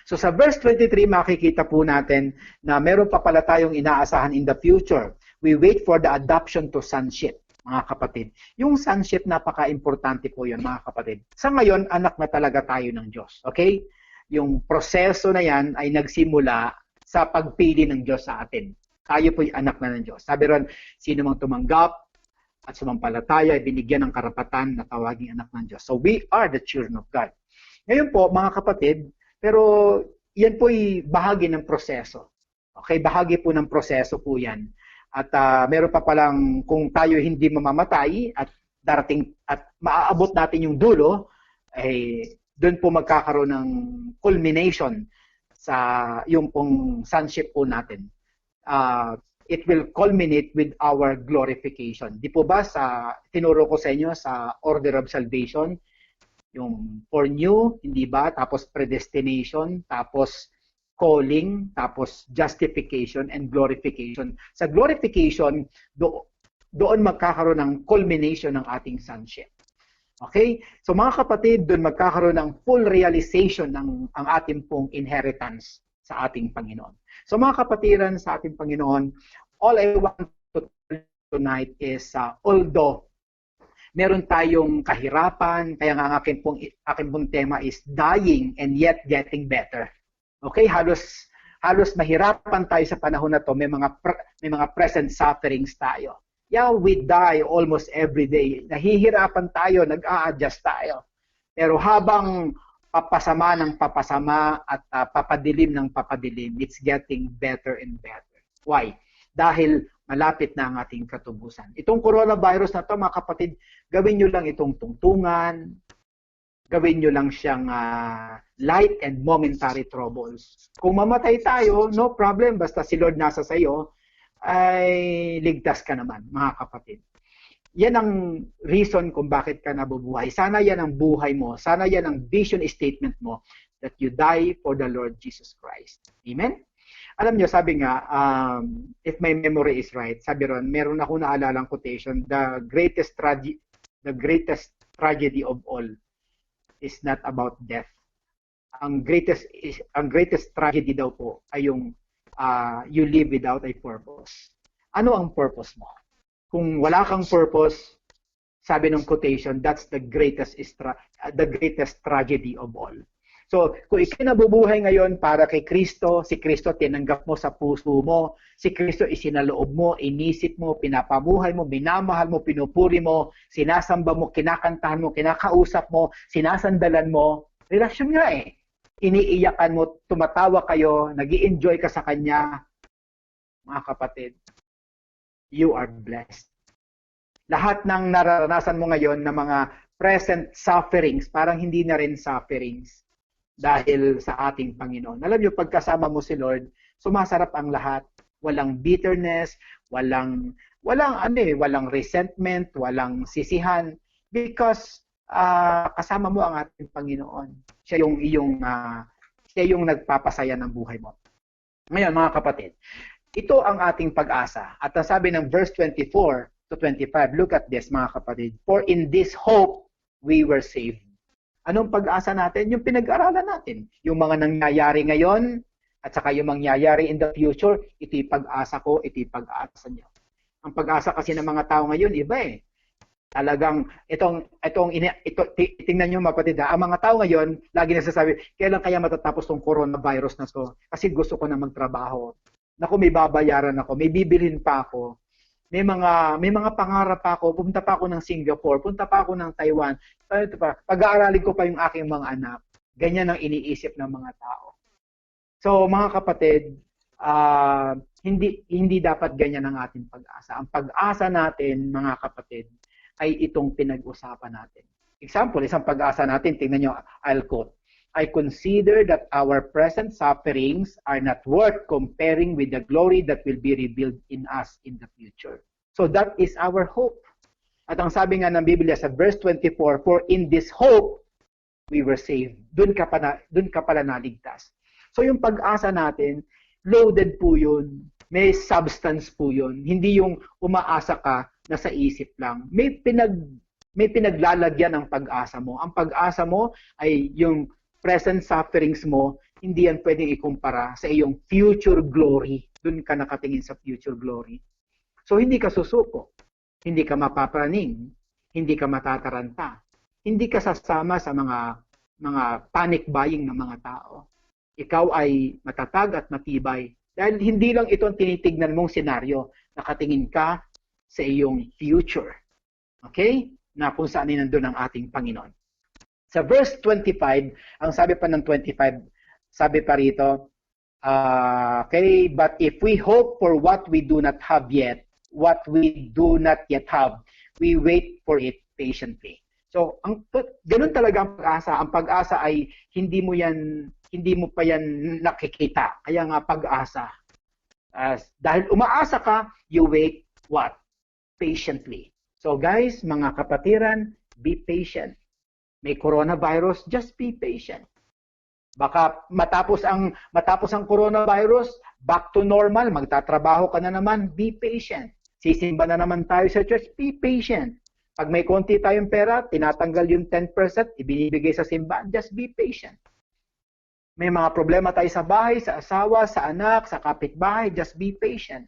So sa verse 23, makikita po natin na meron pa pala tayong inaasahan in the future. We wait for the adoption to sonship, mga kapatid. Yung sonship, napaka-importante po yun, mga kapatid. Sa ngayon, anak na talaga tayo ng Diyos. Okay? Yung proseso na yan ay nagsimula sa pagpili ng Diyos sa atin. Tayo po'y anak na ng Diyos. Sabi ron, sino mang tumanggap at sumampalataya ay binigyan ng karapatan na tawaging anak ng Diyos. So we are the children of God. Ngayon po, mga kapatid, pero yan po'y bahagi ng proseso. Okay, bahagi po ng proseso po yan. At meron pa palang, kung tayo hindi mamamatay at darating at maaabot natin yung dulo, ay doon po magkakaroon ng culmination sa yung pong sonship po natin. It will culminate with our glorification. Di po ba tinuro ko sa inyo sa order of salvation, yung foreknew, hindi ba? Tapos predestination, tapos calling, tapos justification and glorification. Sa glorification, doon magkakaroon ng culmination ng ating sonship. Okay? So mga kapatid, doon magkakaroon ng full realization ng ang ating pong inheritance sa ating Panginoon. So mga kapatiran sa ating Panginoon, all I want to tell you tonight is although meron tayong kahirapan, kaya nga aking pong tema is dying and yet getting better. Okay, halos mahirapan tayo sa panahon na to, may mga present sufferings tayo. Yeah, we die almost every day. Nahihirapan tayo, nag-a-adjust tayo. Pero habang papasama ng papasama at papadilim ng papadilim, it's getting better and better. Why? Dahil malapit na ang ating katubusan. Itong coronavirus na to, mga kapatid, gawin nyo lang itong tungtungan, gawin nyo lang siyang light and momentary troubles. Kung mamatay tayo, no problem, basta si Lord nasa sayo, ay ligtas ka naman, mga kapatid. Yan ang reason kung bakit ka nabubuhay. Sana yan ang buhay mo. Sana yan ang vision statement mo, that you die for the Lord Jesus Christ. Amen? Alam nyo, sabi nga, if my memory is right, sabi ron, meron ako naalalang quotation, the greatest tragedy of all is not about death. Ang greatest tragedy daw po ay yung you live without a purpose. Ano ang purpose mo? Kung wala kang purpose, sabi ng quotation, that's the greatest tragedy of all. So, kung ikaw nabubuhay ngayon para kay Kristo, si Kristo tinanggap mo sa puso mo, si Kristo isinaloob mo, inisip mo, pinapabuhay mo, minamahal mo, pinupuri mo, sinasamba mo, kinakantahan mo, kinakausap mo, sinasandalan mo, relasyon nga eh. Iniiyakan mo, tumatawa kayo, nag-i-enjoy ka sa Kanya, mga kapatid, you are blessed. Lahat ng nararanasan mo ngayon na mga present sufferings, parang hindi na rin sufferings. dahil sa ating Panginoon. Alam niyo, pagkasama mo si Lord, sumasarap ang lahat. Walang bitterness, walang resentment, walang sisihan because kasama mo ang ating Panginoon. Siya yung nagpapasaya ng buhay mo. Ngayon, mga kapatid, ito ang ating pag-asa. At ang sabi ng verse 24 to 25, look at this, mga kapatid. For in this hope, we were saved. Anong pag-asa natin? Yung pinag-aralan natin. Yung mga nangyayari ngayon, at saka yung mangyayari in the future, ito'y pag-asa ko, ito'y pag-asa niyo. Ang pag-asa kasi ng mga tao ngayon, iba eh. Talagang, tingnan nyo mga kapatid, ang mga tao ngayon, lagi nagsasabi, kailan kaya matatapos tong coronavirus na to? Kasi gusto ko na magtrabaho. Naku, may babayaran ako, may bibilhin pa ako. May mga pangarap pa ako, pumunta pa ako ng Singapore, punta pa ako ng Taiwan, pag-aaralin ko pa yung aking mga anak. Ganyan ang iniisip ng mga tao. So, mga kapatid, hindi dapat ganyan ang ating pag-asa. Ang pag-asa natin, mga kapatid, ay itong pinag-usapan natin. Example, isang pag-asa natin, tingnan nyo, I'll quote, I consider that our present sufferings are not worth comparing with the glory that will be revealed in us in the future. So that is our hope. At ang sabi nga ng Biblia sa verse 24, for in this hope, we were saved. Doon ka pala naligtas. So yung pag-asa natin, loaded po yun. May substance po yun. Hindi yung umaasa ka na sa isip lang. May pinaglalagyan ng pag-asa mo. Ang pag-asa mo ay yung present sufferings mo, hindi yan pwedeng ikumpara sa iyong future glory. Doon ka nakatingin sa future glory. So hindi ka susuko. Hindi ka mapapraning. Hindi ka matataranta. Hindi ka sasama sa mga panic buying ng mga tao. Ikaw ay matatag at matibay. Dahil hindi lang ito ang tinitignan mong senaryo. Nakatingin ka sa iyong future. Okay? Na kung saan nandun ang ating Panginoon. Sa verse 25, ang sabi pa ng 25, sabi pa rito, okay, but if we hope for what we do not have yet, what we do not yet have, we wait for it patiently. So, ganun talaga ang pag-asa. Ang pag-asa ay hindi mo pa yan nakikita. Kaya nga pag-asa. Dahil umaasa ka, you wait what? Patiently. So guys, mga kapatiran, be patient. May coronavirus, just be patient. Baka matapos ang coronavirus, back to normal, magtatrabaho ka na naman, be patient. Sisimba na naman tayo sa church, be patient. Pag may konti tayong pera, tinatanggal yung 10%, ibinibigay sa simbahan, just be patient. May mga problema tayo sa bahay, sa asawa, sa anak, sa kapitbahay, just be patient.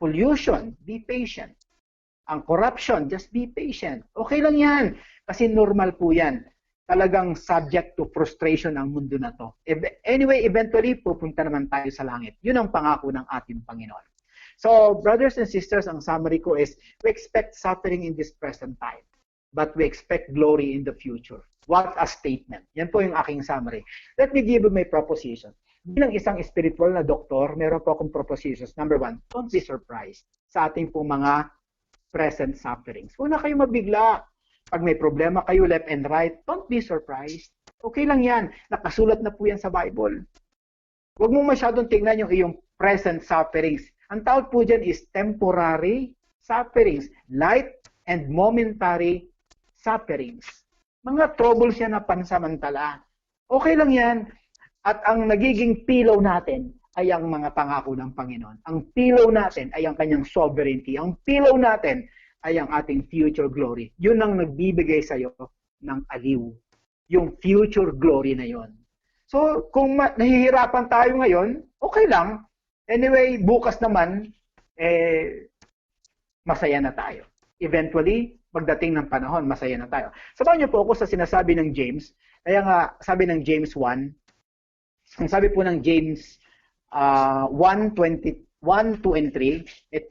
Pollution, be patient. Ang corruption, just be patient. Okay lang yan. Kasi normal po yan. Talagang subject to frustration ang mundo na to. Anyway, eventually, pupunta naman tayo sa langit. Yun ang pangako ng ating Panginoon. So, brothers and sisters, ang summary ko is, we expect suffering in this present time. But we expect glory in the future. What a statement. Yan po yung aking summary. Let me give you my proposition. Bilang isang spiritual na doktor, meron po akong propositions. Number 1, don't be surprised sa ating pong mga present sufferings. Huwag na kayo mabigla. Pag may problema kayo left and right, don't be surprised. Okay lang yan. Nakasulat na po yan sa Bible. Huwag mo masyadong tingnan yung iyong present sufferings. Ang tawag po dyan is temporary sufferings. Light and momentary sufferings. Mga troubles yan na pansamantala. Okay lang yan. At ang nagiging pillow natin ay ang mga pangako ng Panginoon. Ang pillow natin ay ang kanyang sovereignty. Ang pillow natin ay ang ating future glory. Yun ang nagbibigay sa iyo ng aliw. Yung future glory na yon. So, kung nahihirapan tayo ngayon, okay lang. Anyway, bukas naman, masaya na tayo. Eventually, pagdating ng panahon, masaya na tayo. Sabahan niyo po ako sa sinasabi ng James. Kaya nga, sabi ng James 1, ang sabi po ng James 1:2 and 3,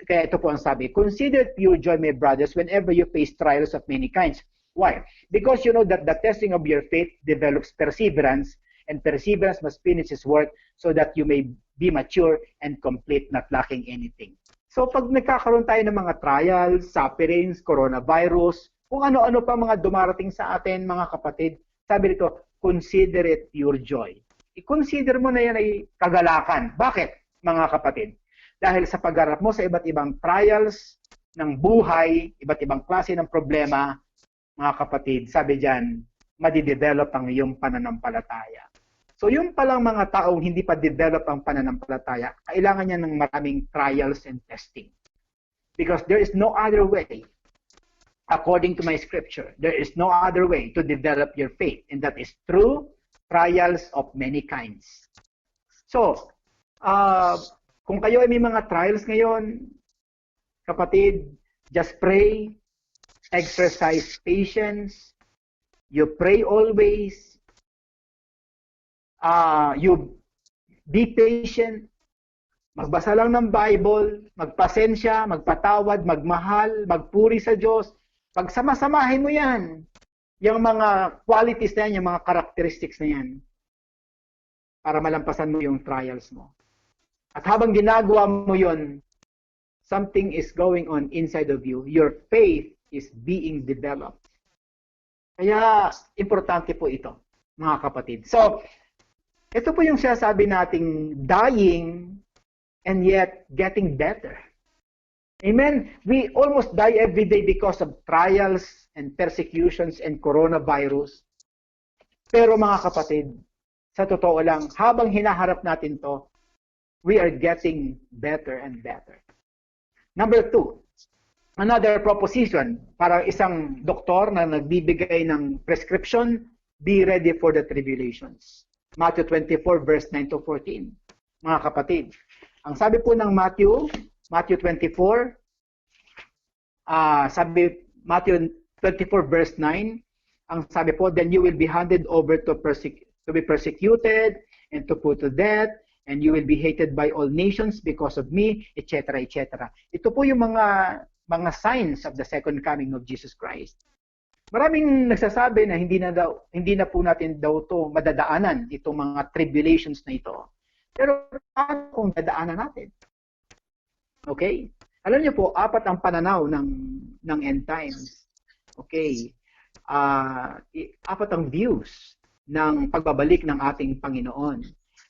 kaya ito po ang sabi, consider pure joy, my brothers, whenever you face trials of many kinds. Why? Because you know that the testing of your faith develops perseverance, and perseverance must finish its work so that you may be mature and complete, not lacking anything. So pag nagkakaroon tayo ng mga trials, sufferings, coronavirus, kung ano-ano pa mga dumarating sa atin, mga kapatid, sabi nito, consider it your joy. I-consider mo na yan ay kagalakan. Bakit, mga kapatid? Dahil sa pagharap mo sa iba't ibang trials ng buhay, iba't ibang klase ng problema, mga kapatid, sabi dyan, madidevelop ang iyong pananampalataya. So yung palang mga taong hindi pa develop ang pananampalataya, kailangan niya ng maraming trials and testing. Because there is no other way, according to my scripture, there is no other way to develop your faith. And that is through trials of many kinds. So, kung kayo ay may mga trials ngayon, kapatid, just pray, exercise patience, you pray always, you be patient, magbasa lang ng Bible, magpasensya, magpatawad, magmahal, magpuri sa Diyos. Pagsama-samahin mo yan, yung mga qualities na yan, yung mga characteristics na yan, para malampasan mo yung trials mo. At habang ginagawa mo yun, something is going on inside of you. Your faith is being developed. Kaya, importante po ito, mga kapatid. So, ito po yung sinasabi nating dying and yet getting better. Amen? We almost die every day because of trials and persecutions and coronavirus. Pero mga kapatid, sa totoo lang, habang hinaharap natin to, we are getting better and better. Number 2, another proposition para isang doktor na nagbibigay ng prescription, be ready for the tribulations. Matthew 24 verse 9 to 14. Mga kapatid, ang sabi po ng Matthew 24, Matthew 24 verse 9, ang sabi po, then you will be handed over to be persecuted and to put to death, and you will be hated by all nations because of me, etc., etc. Ito po yung mga signs of the second coming of Jesus Christ. Maraming nagsasabi na hindi na po natin daw to madadaanan itong mga tribulations na ito. Pero paano kung dadaanan natin? Okay? Alam niyo po, 4 ang pananaw ng end times. Okay? 4 ang views ng pagbabalik ng ating Panginoon.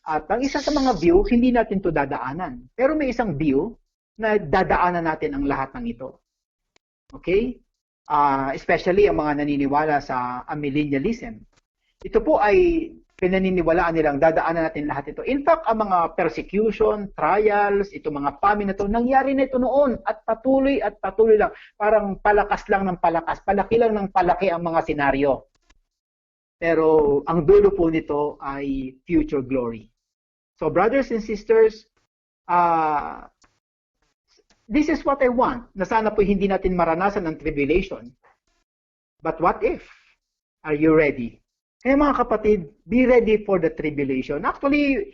At ang isa sa mga view, hindi natin to dadaanan. Pero may isang view na dadaanan natin ang lahat ng ito. Okay? Especially ang mga naniniwala sa amillennialism. Ito po ay pinaniniwalaan nilang dadaanan natin lahat ito. In fact, ang mga persecution, trials, ito mga famine na ito, nangyari na ito noon at patuloy lang. Parang palakas lang ng palakas, palaki lang ng palaki ang mga senaryo. Pero ang dulo po nito ay future glory. So brothers and sisters, this is what I want, na sana po hindi natin maranasan ang tribulation. But what if? Are you ready? Kaya mga kapatid, be ready for the tribulation. Actually,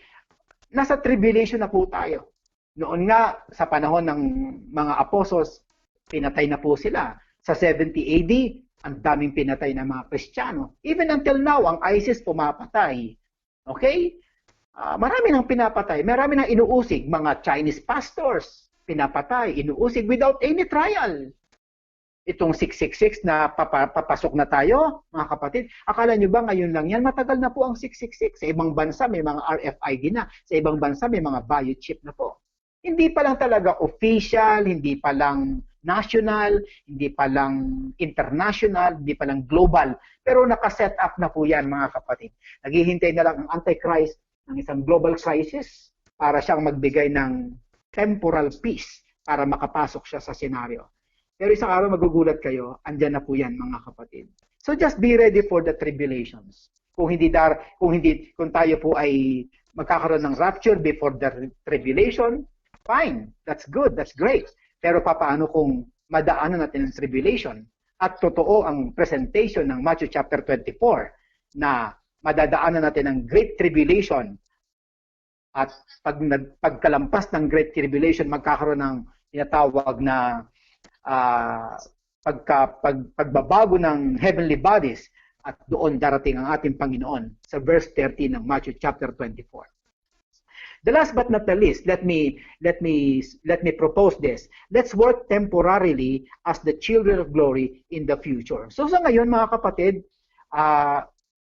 nasa tribulation na po tayo. Noon nga, sa panahon ng mga apostles, pinatay na po sila. Sa 70 AD, ang daming pinatay na mga Kristiyano. Even until now, ang ISIS pumapatay. Okay? Marami nang pinapatay. Marami nang inuusig. Mga Chinese pastors, pinapatay, inuusig without any trial. Itong 666 na papasok na tayo, mga kapatid. Akala nyo ba ngayon lang yan? Matagal na po ang 666. Sa ibang bansa may mga RFID na. Sa ibang bansa may mga biochip na po. Hindi pa lang talaga official, hindi pa lang national, hindi pa lang international, hindi pa lang global. Pero nakaset up na po yan, mga kapatid. Naghihintay na lang ang Antichrist ng isang global crisis para siyang magbigay ng temporal peace para makapasok siya sa senaryo. Pero isang araw magugulat kayo, andyan na po yan, mga kapatid. So just be ready for the tribulations. Kung tayo po ay magkakaroon ng rapture before the tribulation, fine, that's good, that's great. Pero paano kung madaanan natin ang tribulation? At totoo ang presentation ng Matthew chapter 24 na madadaanan natin ang great tribulation. At pagkalampas ng great tribulation, magkakaroon ng tinatawag na pagbabago ng heavenly bodies, at doon darating ang ating Panginoon sa verse 13 ng Matthew chapter 24. The last but not the least, let me propose this. Let's work temporarily as the children of glory in the future. So sa ngayon, mga kapatid,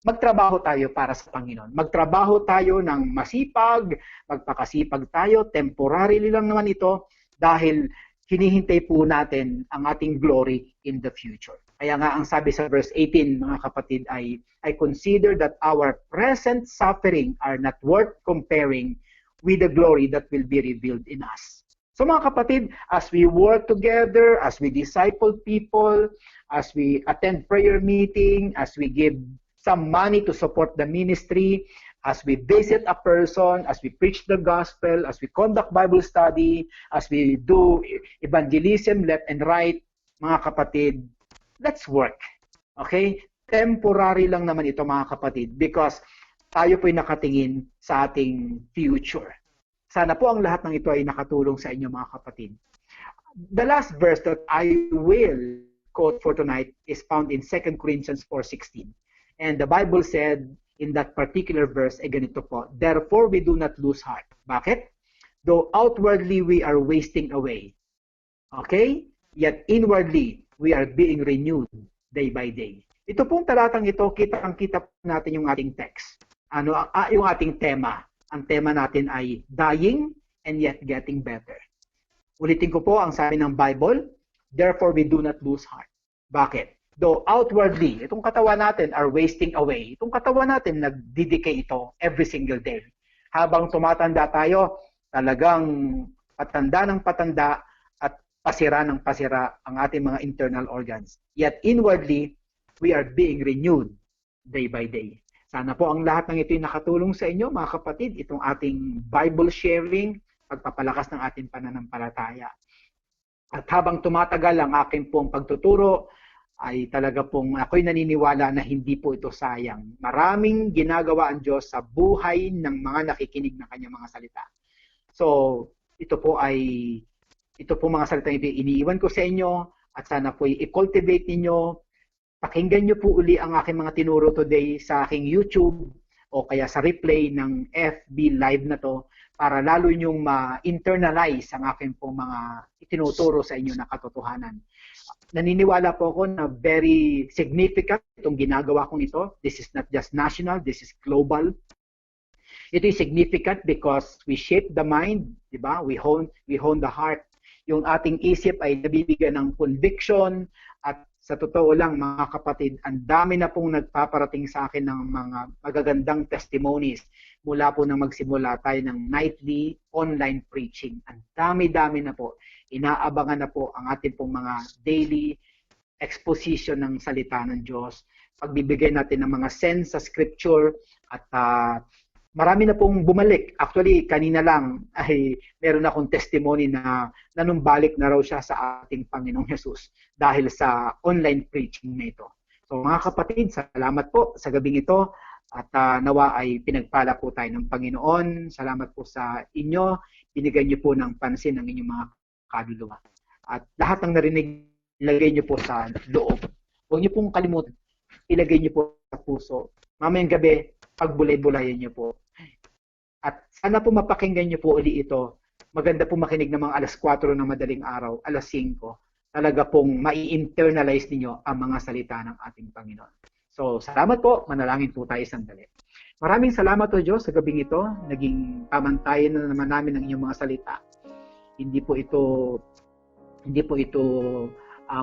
magtrabaho tayo para sa Panginoon. Magtrabaho tayo ng masipag, magpakasipag tayo, temporarily lang naman ito dahil hinihintay po natin ang ating glory in the future. Kaya nga ang sabi sa verse 18, mga kapatid, ay I consider that our present suffering are not worth comparing with the glory that will be revealed in us. So mga kapatid, as we work together, as we disciple people, as we attend prayer meeting, as we give some money to support the ministry, as we visit a person, as we preach the gospel, as we conduct Bible study, as we do evangelism left and right, mga kapatid, let's work. Okay? Temporary lang naman ito mga kapatid because tayo po'y nakatingin sa ating future. Sana po ang lahat ng ito ay nakatulong sa inyo mga kapatid. The last verse that I will quote for tonight is found in 2 Corinthians 4:16. And the Bible said in that particular verse, ganito po, therefore we do not lose heart. Bakit? Though outwardly we are wasting away. Okay? Yet inwardly we are being renewed day by day. Ito pong talatang ito, kitang-kita natin yung ating text. Yung ating tema. Ang tema natin ay dying and yet getting better. Ulitin ko po ang sabi ng Bible, therefore we do not lose heart. Bakit? Though outwardly, itong katawan natin are wasting away. Itong katawan natin nagdidecay ito every single day. Habang tumatanda tayo, talagang patanda ng patanda at pasira ng pasira ang ating mga internal organs. Yet inwardly, we are being renewed day by day. Sana po ang lahat ng ito'y nakatulong sa inyo, mga kapatid, itong ating Bible sharing, pagpapalakas ng ating pananampalataya. At habang tumatagal ang aking pong pagtuturo, ay talaga pong ako'y naniniwala na hindi po ito sayang. Maraming ginagawa ang Diyos sa buhay ng mga nakikinig ng kanyang mga salita. So, ito po mga salita ito iniiwan ko sa inyo at sana po i-cultivate ninyo. Pakinggan nyo po uli ang aking mga tinuro today sa aking YouTube o kaya sa replay ng FB Live na to para lalo nyong ma-internalize ang aking pong mga itinuturo sa inyo na katotohanan. Naniniwala po ako na very significant itong ginagawa kong ito. This is not just national, this is global. Ito is significant because we shape the mind, di ba? We hone the heart. Yung ating isip ay nabibigyan ng conviction at sa totoo lang mga kapatid, ang dami na pong nagpaparating sa akin ng mga magagandang testimonies mula po nang magsimula tayo ng nightly online preaching. Ang dami-dami na po. Inaabangan na po ang ating pong mga daily exposition ng salita ng Diyos. Pagbibigay natin ng mga sense sa scripture at marami na pong bumalik. Actually, kanina lang ay meron akong testimony na nanumbalik na raw siya sa ating Panginoong Hesus dahil sa online preaching na ito. So mga kapatid, salamat po sa gabing ito at nawa ay pinagpala po tayo ng Panginoon. Salamat po sa inyo. Binigyan niyo po ng pansin ang inyong mga kaluluwa. At lahat ng narinig, ilagay niyo po sa loob. Huwag niyo pong kalimutan. Ilagay niyo po sa puso. Mamayang gabi, pagbulay-bulayan niyo po. At sana po mapakinggan niyo po uli ito. Maganda po makinig ng mga alas 4 ng madaling araw, alas 5. Talaga pong mai-internalize ninyo ang mga salita ng ating Panginoon. So, salamat po. Manalangin po tayo sandali. Maraming salamat o Diyos sa gabing ito. Naging pamantayan na naman namin ang inyong mga salita. Hindi po ito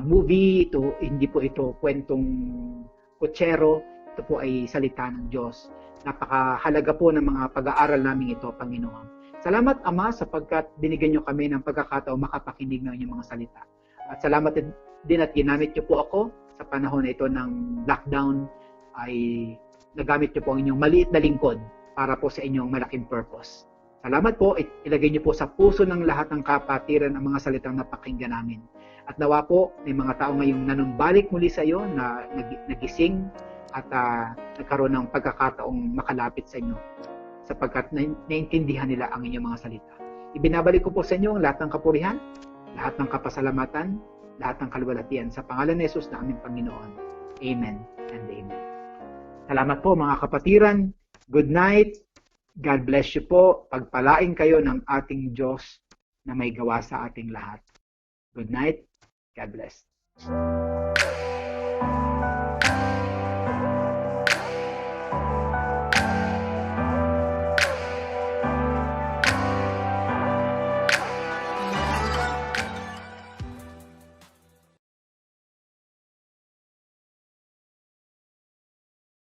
movie, hindi po ito kwentong kutsero. Ito po ay salita ng Diyos. Napakahalaga po ng mga pag-aaral namin ito, Panginoon. Salamat, Ama, sapagkat binigyan niyo kami ng pagkakataon makapakinig ng inyong mga salita. At salamat din at ginamit niyo po ako sa panahon na ito ng lockdown ay nagamit niyo po ang inyong maliit na lingkod para po sa inyong malaking purpose. Salamat po, ilagay niyo po sa puso ng lahat ng kapatiran ang mga salitang napakinggan namin. At nawa po, may mga tao ngayong nanumbalik muli sa iyo na nagising at nagkaroon ng pagkakataong makalapit sa inyo sapagkat naintindihan nila ang inyong mga salita. Ibinabalik ko po sa inyo ang lahat ng kapurihan, lahat ng kapasalamatan, lahat ng kaluwalhatian sa pangalan ni Jesus na aming Panginoon. Amen and amen. Salamat po mga kapatiran. Good night. God bless you po. Pagpalain kayo ng ating Diyos na may gawa sa ating lahat. Good night. God bless.